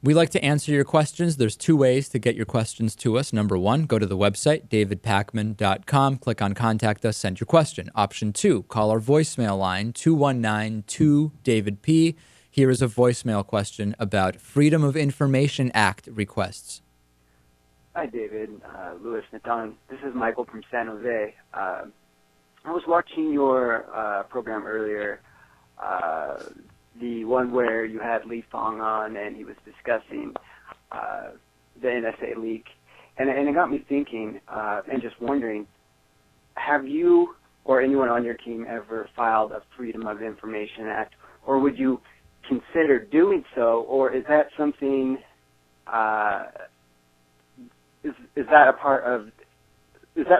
We like to answer your questions. There's two ways to get your questions to us. Number one, go to the website, davidpakman.com, click on Contact Us, send your question. Option two, call our voicemail line, 219-2-DAVID-P. Here is a voicemail question about Freedom of Information Act requests. Hi, David. Louis Nathan. This is Michael from San Jose. I was watching your program earlier, the one where you had Lee Fong on and he was discussing the NSA leak. And it got me thinking and just wondering, have you or anyone on your team ever filed a Freedom of Information Act, or would you consider doing so, or is that something, is that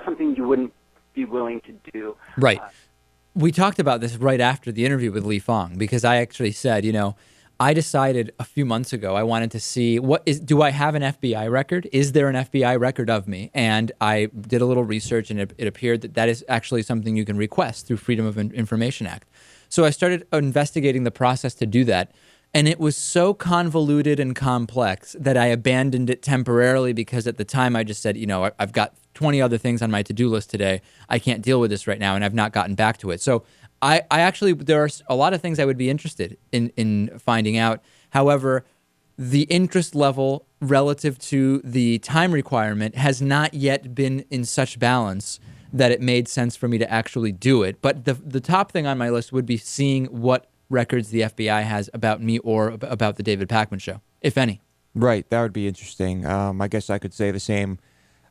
something you wouldn't be willing to do? Right. We talked about this right after the interview with Lee Fong, because I actually said, I decided a few months ago I wanted to see do I have an FBI record? Is there an FBI record of me? And I did a little research, and it appeared that is actually something you can request through Freedom of Information Act. So I started investigating the process to do that, and it was so convoluted and complex that I abandoned it temporarily, because at the time I just said, I've got 20 other things on my to-do list today. I can't deal with this right now, and I've not gotten back to it. So I actually, there are a lot of things I would be interested in finding out. However, the interest level relative to the time requirement has not yet been in such balance that it made sense for me to actually do it. But the top thing on my list would be seeing what records the FBI has about me or about the David Pakman Show, if any. Right, that would be interesting. I guess I could say the same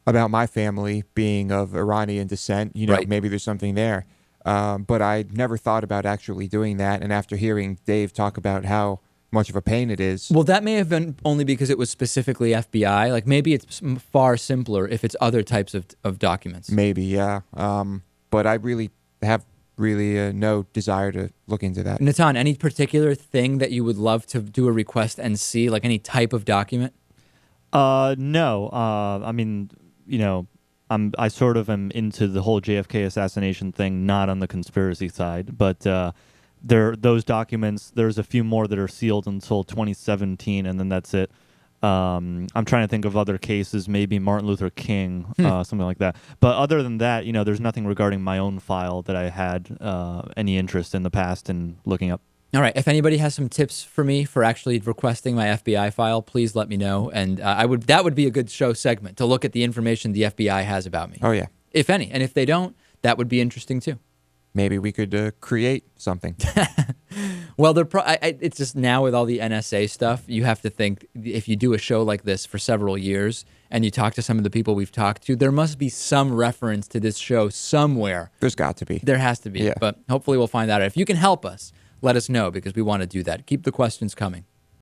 about my family being of Iranian descent. Right. Maybe there's something there. But I never thought about actually doing that. And after hearing Dave talk about how much of a pain it is. Well, that may have been only because it was specifically FBI. Like, maybe it's far simpler if it's other types of documents. Maybe, yeah. But I really have no desire to look into that. Natan, any particular thing that you would love to do a request and see, like any type of document? No. I mean, I sort of am into the whole JFK assassination thing, not on the conspiracy side, but those documents, there's a few more that are sealed until 2017, and then that's it. I'm trying to think of other cases, maybe Martin Luther King, something like that. But other than that, there's nothing regarding my own file that I had any interest in the past in looking up. All right. If anybody has some tips for me for actually requesting my FBI file, please let me know. And that would be a good show segment, to look at the information the FBI has about me. Oh, yeah. If any. And if they don't, that would be interesting too. Maybe we could create something. Well, it's just now with all the NSA stuff, you have to think, if you do a show like this for several years and you talk to some of the people we've talked to, there must be some reference to this show somewhere. There's got to be. There has to be. Yeah. But hopefully we'll find out. If you can help us, let us know, because we want to do that. Keep the questions coming.